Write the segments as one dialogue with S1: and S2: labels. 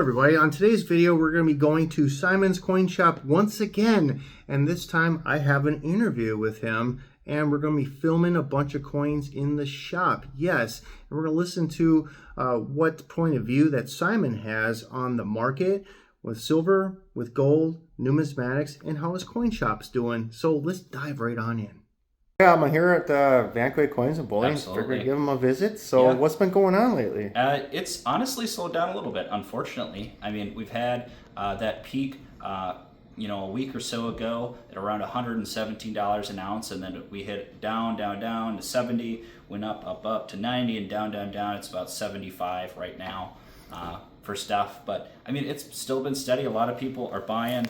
S1: everybody, on today's video we're going to be going to Simon's Coin Shop once again, and this time I have an interview with him and we're going to be filming a bunch of coins in the shop. Yes, and we're going to listen to what point of view that Simon has on the market with silver, with gold, numismatics, and how his coin shop's doing. So let's dive right on in. Yeah, I'm here at Vanquay Coins and Bullion.
S2: Absolutely.
S1: Figured to give him a visit. So what's been going on lately?
S2: It's honestly slowed down a little bit, unfortunately. I mean, we've had that peak, a week or so ago at around $117 an ounce, and then we hit down to 70, went up to 90, and down. It's about 75 right now for stuff. But I mean, it's still been steady. A lot of people are buying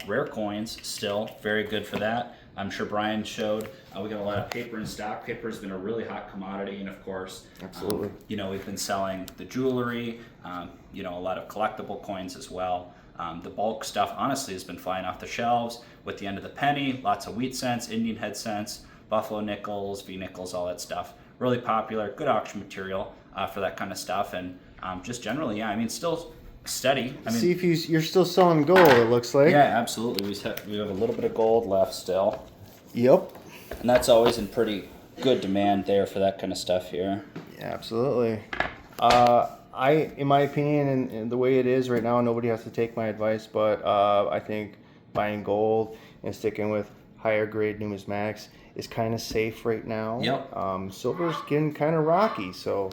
S2: rare coins still. Very good for that. I'm sure Brian showed we got a lot of paper in stock. Paper has been a really hot commodity, and of course,
S1: absolutely.
S2: We've been selling the jewelry, a lot of collectible coins as well. The bulk stuff, honestly, has been flying off the shelves with the end of the penny. Lots of wheat cents, Indian head cents, buffalo nickels, V nickels, all that stuff. Really popular, good auction material for that kind of stuff, and just generally, still steady.
S1: See if you're still selling gold, it looks like.
S2: Yeah, absolutely. We have a little bit of gold left still.
S1: Yep.
S2: And that's always in pretty good demand there for that kind of stuff here.
S1: Yeah, absolutely. In my opinion, and the way it is right now, nobody has to take my advice, but I think buying gold and sticking with higher grade numismatics is kind of safe right now.
S2: Yep.
S1: Silver's getting kind of rocky, so.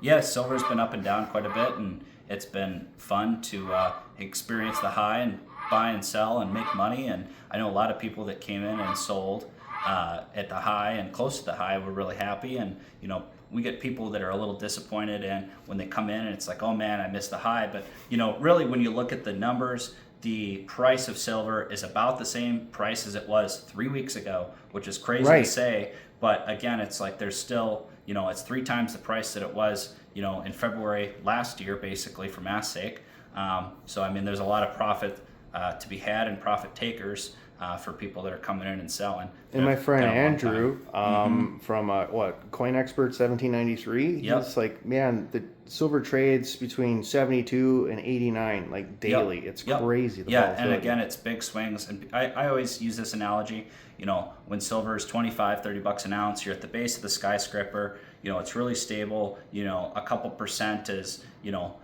S2: Yeah, silver's been up and down quite a bit, and it's been fun to experience the high and buy and sell and make money. And I know a lot of people that came in and sold at the high and close to the high were really happy. And we get people that are a little disappointed, and when they come in and it's like, oh man, I missed the high. But really, when you look at the numbers, the price of silver is about the same price as it was 3 weeks ago, which is crazy to say. But again, it's like there's still, it's 3 times the price that it was, in February last year, basically, for math's sake. So, there's a lot of profit to be had and profit takers for people that are coming in and selling.
S1: And my friend Andrew from Coin Expert 1793, he's like, man, the silver trades between 72 and 89 like daily. It's crazy.
S2: And again, it's big swings. And I always use this analogy. When silver is 25, 30 bucks an ounce, you're at the base of the skyscraper. It's really stable. A couple percent is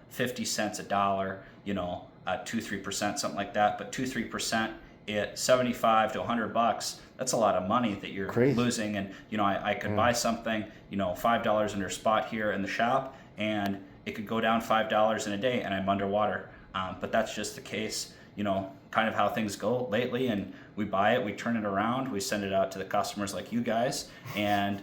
S2: 50 cents a dollar. 2-3%, something like that. But 2-3% at 75 to 100 bucks, that's a lot of money that you're losing. And I could buy something $5 under spot here in the shop, and it could go down $5 in a day, and I'm underwater. But that's just the case, kind of how things go lately. And we buy it, we turn it around, we send it out to the customers like you guys, and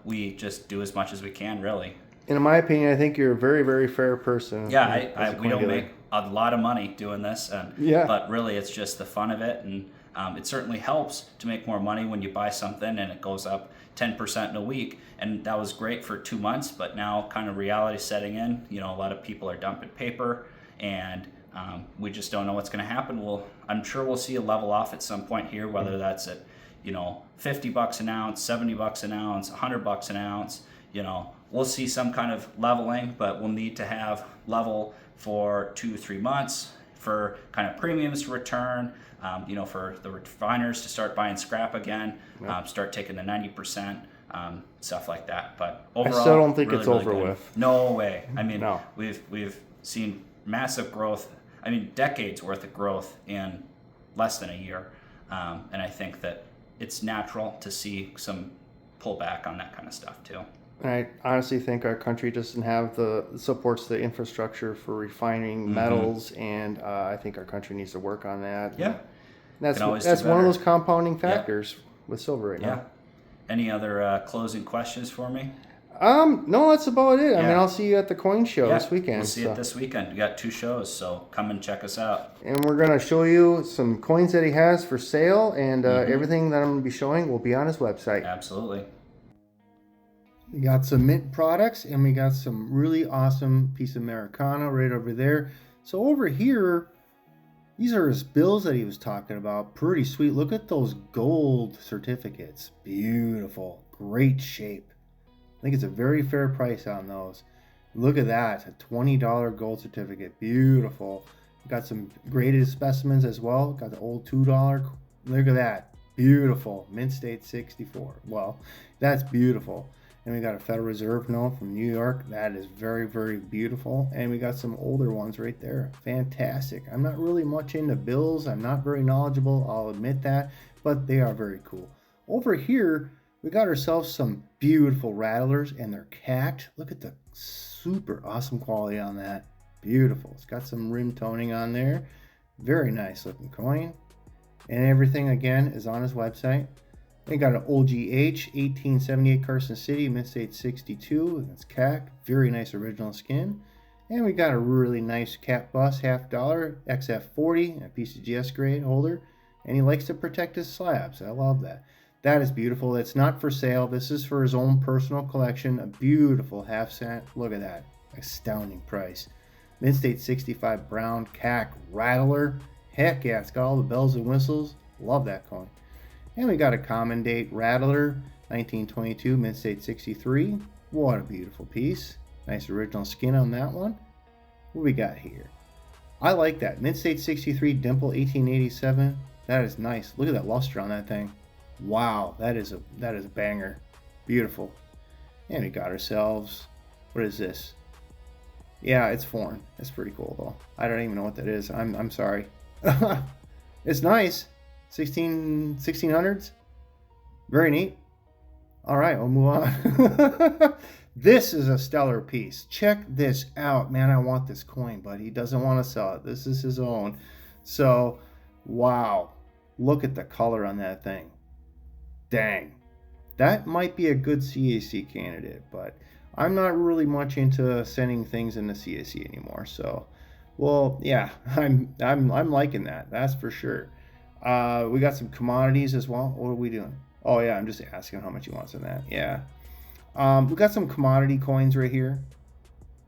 S2: we just do as much as we can, really.
S1: And in my opinion, I think you're a very, very fair person.
S2: Yeah, we don't make a lot of money doing this, but really it's just the fun of it, and it certainly helps to make more money when you buy something and it goes up 10% in a week, and that was great for 2 months, but now kind of reality setting in. A lot of people are dumping paper, and we just don't know what's going to happen. I'm sure we'll see a level off at some point here, whether that's at 50 bucks an ounce, 70 bucks an ounce, 100 bucks an ounce. We'll see some kind of leveling, but we'll need to have level for 2-3 months for kind of premiums to return, for the refiners to start buying scrap again, start taking the 90%, stuff like that. But overall,
S1: I still don't think
S2: really,
S1: it's
S2: really
S1: over
S2: good.
S1: with.
S2: No way.
S1: No.
S2: We've seen massive growth. Decades worth of growth in less than a year, and I think that it's natural to see some pullback on that kind of stuff too.
S1: I honestly think our country doesn't have supports the infrastructure for refining metals, and I think our country needs to work on that.
S2: Yeah,
S1: that's one of those compounding factors with silver right now.
S2: Any other closing questions for me?
S1: No, that's about it. I'll see you at the coin show this weekend.
S2: We'll see it this weekend. We got 2 shows, so come and check us out.
S1: And we're going to show you some coins that he has for sale, and everything that I'm going to be showing will be on his website.
S2: Absolutely.
S1: We got some mint products, and we got some really awesome piece of Americana right over there. So over here, these are his bills that he was talking about. Pretty sweet. Look at those gold certificates. Beautiful. Great shape. I think it's a very fair price on those. Look at that, a $20 gold certificate. Beautiful. Got some graded specimens as well. Got the old $2. Look at that. Beautiful. Mint State 64. Well, that's beautiful. And we got a Federal Reserve note from New York. That is very, very beautiful. And we got some older ones right there. Fantastic. I'm not really much into bills. I'm not very knowledgeable. I'll admit that. But they are very cool. Over here, we got ourselves some beautiful rattlers. And they're cacked. Look at the super awesome quality on that. Beautiful. It's got some rim toning on there. Very nice looking coin. And everything, again, is on his website. They got an OGH 1878 Carson City, Mint State 62. That's CAC. Very nice original skin. And we got a really nice cap bus, $50 XF40, a PCGS grade holder. And he likes to protect his slabs. I love that. That is beautiful. It's not for sale. This is for his own personal collection. A beautiful half cent. Look at that. Astounding price. Mint State 65 brown CAC rattler. Heck yeah, it's got all the bells and whistles. Love that coin. And we got a common date rattler, 1922, Mint State 63. What a beautiful piece. Nice original skin on that one. What we got here? I like that. Mint State 63 dimple 1887. That is nice. Look at that luster on that thing. Wow, that is a banger. Beautiful. And we got ourselves, what is this? Yeah, it's foreign. That's pretty cool though. I don't even know what that is. I'm sorry. It's nice. 1600s. Very neat. All right, we'll move on. This is a stellar piece. Check this out, man. I want this coin, but he doesn't want to sell it. This is his own. So, wow. Look at the color on that thing. Dang. That might be a good CAC candidate, but I'm not really much into sending things into CAC anymore. So, well, yeah, I'm liking that. That's for sure. We got some commodities as well. What are we doing? Oh yeah, I'm just asking how much he wants on that. Yeah. We got some commodity coins right here.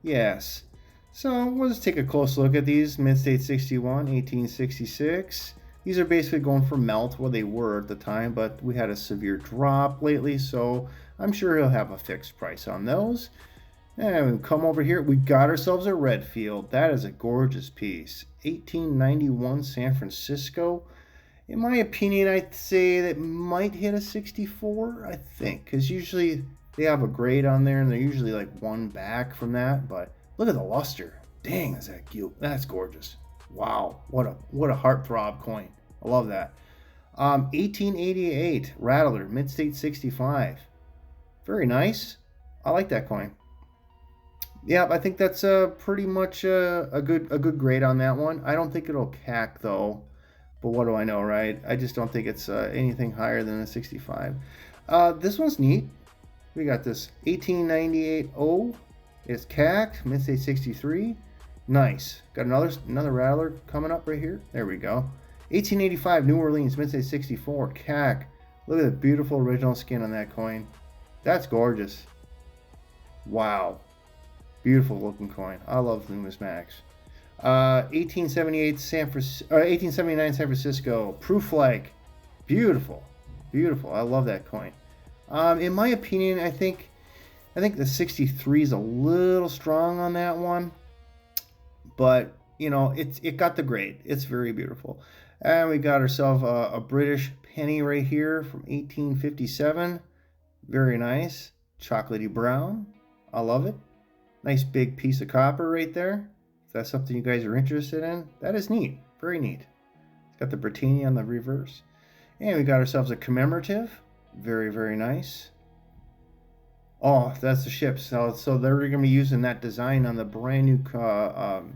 S1: Yes. So we'll just take a close look at these. Mint State 61, 1866. These are basically going for melt where they were at the time, but we had a severe drop lately, so I'm sure he'll have a fixed price on those. And we come over here. We got ourselves a Redfield. That is a gorgeous piece. 1891 San Francisco. In my opinion, I'd say that might hit a 64, I think, because usually they have a grade on there, and they're usually like one back from that. But look at the luster. Dang, is that cute? That's gorgeous. Wow, what a heartthrob coin. I love that. 1888 Rattler, Mint State 65. Very nice. I like that coin. Yeah, I think that's pretty much a good grade on that one. I don't think it'll CAC though. But what do I know, right? I just don't think it's anything higher than a 65. This one's neat. We got this 1898 O. It's CAC, Mint State 63. Nice. Got another rattler coming up right here. There we go. 1885 New Orleans, Mint State 64. CAC. Look at the beautiful original skin on that coin. That's gorgeous. Wow. Beautiful looking coin. I love numismatics. 1879 San Francisco proof flag. Beautiful. I love that coin. In my opinion, I think the 63 is a little strong on that one, but you know it got the grade. It's very beautiful. And we got ourselves a British penny right here from 1857. Very nice, chocolatey brown. I love it. Nice big piece of copper right there. If that's something you guys are interested in, that is neat. Very neat. It's got the Britannia on the reverse. And we got ourselves a commemorative. Very, very nice. Oh, that's the ship. So they're going to be using that design on the brand new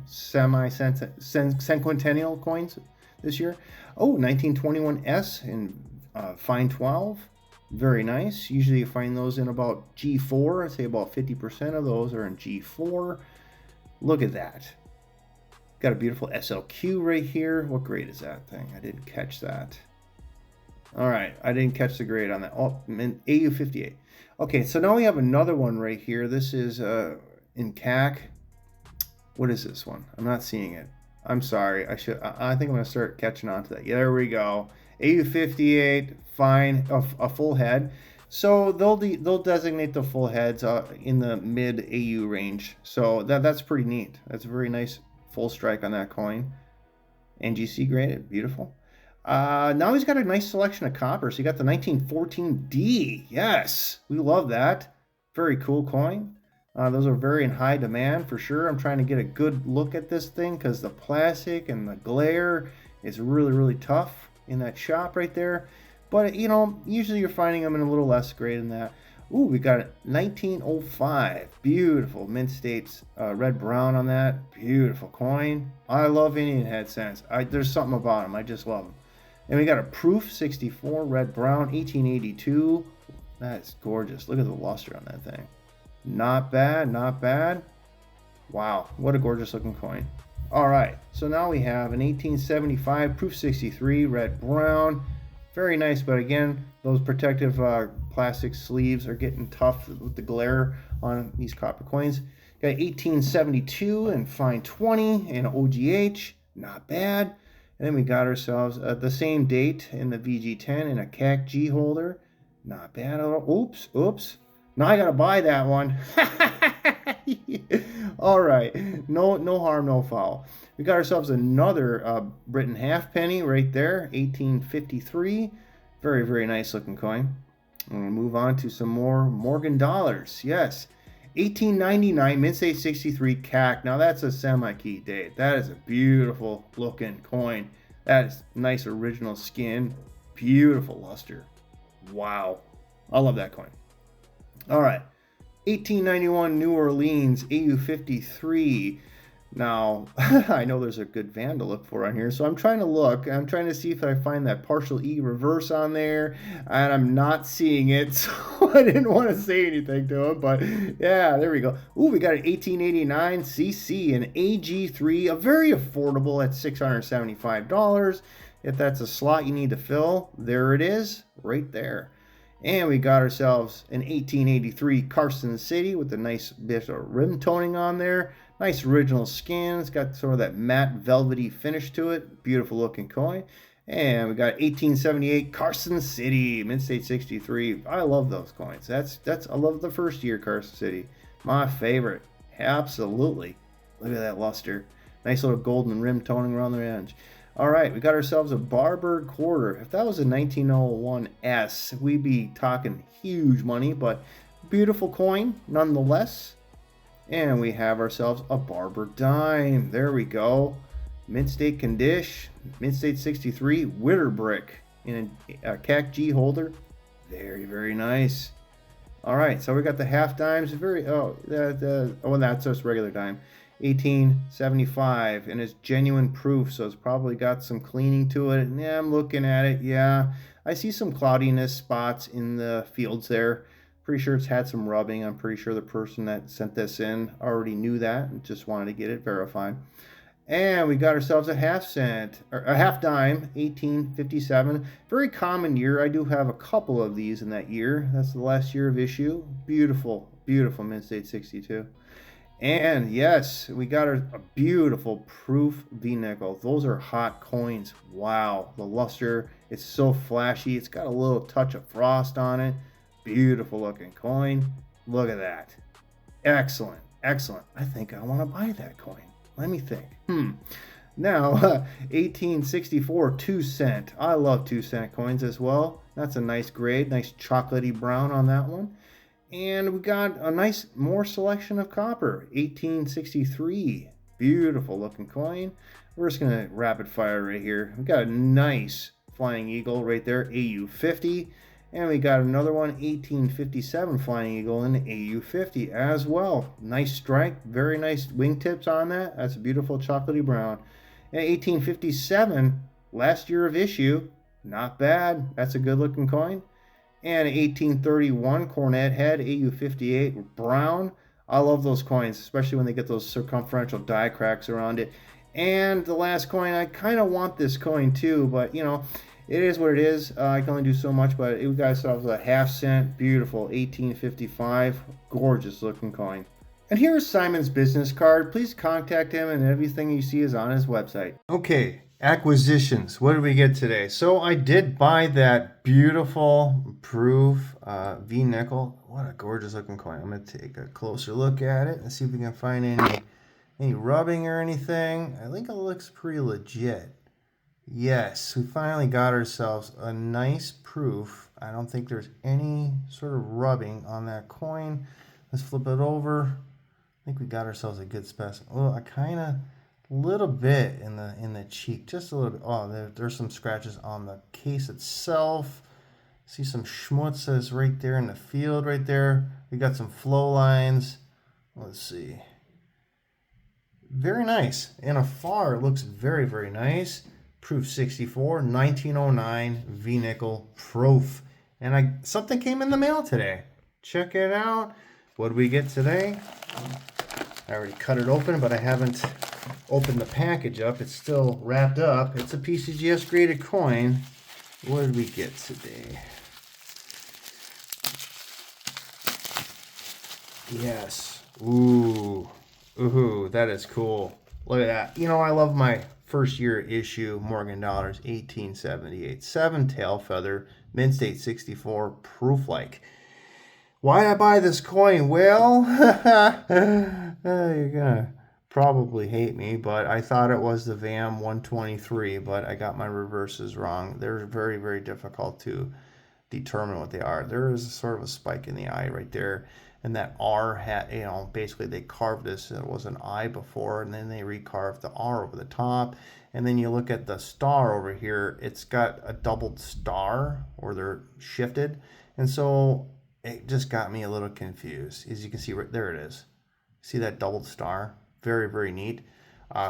S1: semi-centennial coins this year. Oh, 1921 S in fine 12. Very nice. Usually you find those in about G4. I'd say about 50% of those are in G4. Look at that. Got a beautiful SLQ right here. What grade is that thing? I didn't catch that. All right, I didn't catch the grade on that. Oh, AU58. Okay, so now we have another one right here. This is in CAC. What is this one? I'm not seeing it. I'm sorry. I think I'm going to start catching on to that. Yeah, there we go. AU58, fine, a full head. So they'll designate the full heads in the mid AU range. So that's pretty neat. That's a very nice full strike on that coin. NGC graded, beautiful. Now he's got a nice selection of copper. So you got the 1914D. Yes, we love that. Very cool coin. Those are very in high demand for sure. I'm trying to get a good look at this thing because the plastic and the glare is really, really tough in that shop right there. But, you know, usually you're finding them in a little less grade than that. Ooh, we got a 1905. Beautiful Mint States red brown on that. Beautiful coin. I love Indian head cents. There's something about them. I just love them. And we got a Proof 64 red brown 1882. That's gorgeous. Look at the luster on that thing. Not bad, not bad. Wow, what a gorgeous looking coin. All right, so now we have an 1875 Proof 63 red brown. Very nice, but again, those protective plastic sleeves are getting tough with the glare on these copper coins. Got 1872 and fine 20 and OGH, not bad. And then we got ourselves the same date in the VG10 in a CAC G holder. Not bad at all. Oops. Now I gotta buy that one. All right, no harm, no foul. We got ourselves another Britain halfpenny right there, 1853. Very, very nice looking coin. I'm gonna move on to some more Morgan dollars. Yes, 1899 Mint State 63 CAC. Now that's a semi-key date. That is a beautiful looking coin. That is nice original skin, beautiful luster. Wow, I love that coin. All right, 1891 New Orleans AU53. Now, I know there's a good Van to look for on here, so I'm trying to look. I'm trying to see if I find that partial E reverse on there, and I'm not seeing it, so I didn't want to say anything to him, but yeah, there we go. Ooh, we got an 1889 CC, an AG3, a very affordable at $675. If that's a slot you need to fill, there it is, right there. And we got ourselves an 1883 Carson City with a nice bit of rim toning on there. Nice original skin. It's got sort of that matte velvety finish to it. Beautiful looking coin. And we got 1878 Carson City, Mint State 63. I love those coins. I love the first year Carson City. My favorite. Absolutely. Look at that luster. Nice little golden rim toning around the edge. All right, we got ourselves a Barberg quarter. If that was a 1901S, we'd be talking huge money, but beautiful coin nonetheless. And we have ourselves a Barberg dime. There we go. Mint State condition, Mint State 63 Witter brick in a CAC G holder. Very, very nice. All right, so we got the half dimes. That's just regular dime. 1875, and it's genuine proof, so it's probably got some cleaning to it. Yeah, I'm looking at it. Yeah, I see some cloudiness spots in the fields there. Pretty sure it's had some rubbing. I'm pretty sure the person that sent this in already knew that and just wanted to get it verified. And we got ourselves a half dime, 1857. Very common year. I do have a couple of these in that year. That's the last year of issue. Beautiful, beautiful Mint State 62. And yes, we got a beautiful proof V-nickel. Those are hot coins. Wow, the luster, it's so flashy. It's got a little touch of frost on it. Beautiful looking coin. Look at that. Excellent, excellent. I think I want to buy that coin. Let me think. Now, 1864 2-cent. I love 2-cent coins as well. That's a nice grade, nice chocolatey brown on that one. And we got a nice more selection of copper, 1863. Beautiful looking coin. We're just gonna rapid fire right here. We got a nice Flying Eagle right there, AU50. And we got another one, 1857 Flying Eagle in AU50 as well. Nice strike, very nice wingtips on that. That's a beautiful chocolatey brown. And 1857, last year of issue, not bad. That's a good looking coin. And 1831 Cornet Head AU58 brown. I love those coins, especially when they get those circumferential die cracks around it. And the last coin, I kind of want this coin too, but you know, it is what it is. I can only do so much, but we got ourselves a half-cent, beautiful 1855, gorgeous looking coin. And here's Simon's business card. Please contact him, and everything you see is on his website. Okay, Acquisitions. What did we get today? So I did buy that beautiful proof V nickel. What a gorgeous looking coin. I'm going to take a closer look at it and see if we can find any rubbing or anything. I think it looks pretty legit. Yes, we finally got ourselves a nice proof. I don't think there's any sort of rubbing on that coin. Let's flip it over. I think we got ourselves a good specimen. Oh, I kind of little bit in the cheek, just a little bit. Oh, there's some scratches on the case itself. See some schmutzes right there in the field right there. We got some flow lines. Let's see. Very nice. And afar, it looks very, very nice. Proof 64, 1909 V-nickel proof. And something came in the mail today. Check it out. What did we get today? I already cut it open, but I haven't opened the package up. It's still wrapped up. It's a PCGS graded coin. What did we get today? Yes. Ooh. Ooh, that is cool. Look at that. You know, I love my first year issue Morgan Dollars 1878. 7 tail feather, mint state 64, proof like. Why did I buy this coin? Well, you're gonna probably hate me, but I thought it was the VAM 123, but I got my reverses wrong. They're very, very difficult to determine what they are. There is sort of a spike in the eye right there, and that R had, you know, basically they carved this. It was an I before, and then they recarved the R over the top. And then you look at the star over here, it's got a doubled star, or they're shifted, and so it just got me a little confused. As you can see, right there it is. See that doubled star? Very, very neat.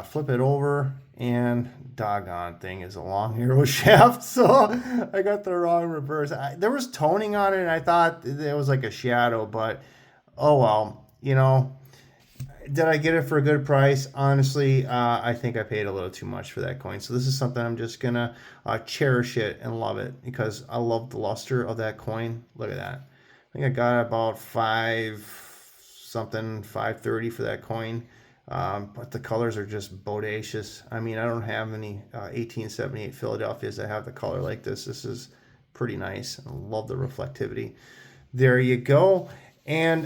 S1: Flip it over, and doggone thing is a long arrow shaft, so I got the wrong reverse. There was toning on it, and I thought it was like a shadow, but oh well. You know, did I get it for a good price? Honestly, I think I paid a little too much for that coin. So this is something I'm just gonna cherish it and love it, because I love the luster of that coin. Look at that. I think I got about $5.30 for that coin. But the colors are just bodacious. I mean, I don't have any 1878 Philadelphias that have the color like this. This is pretty nice. I love the reflectivity. There you go. And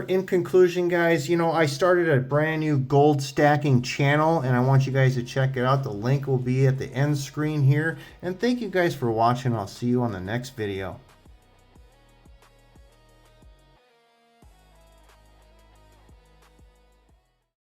S1: in conclusion, guys, you know, I started a brand new gold stacking channel, and I want you guys to check it out. The link will be at the end screen here. And thank you guys for watching. I'll see you on the next video.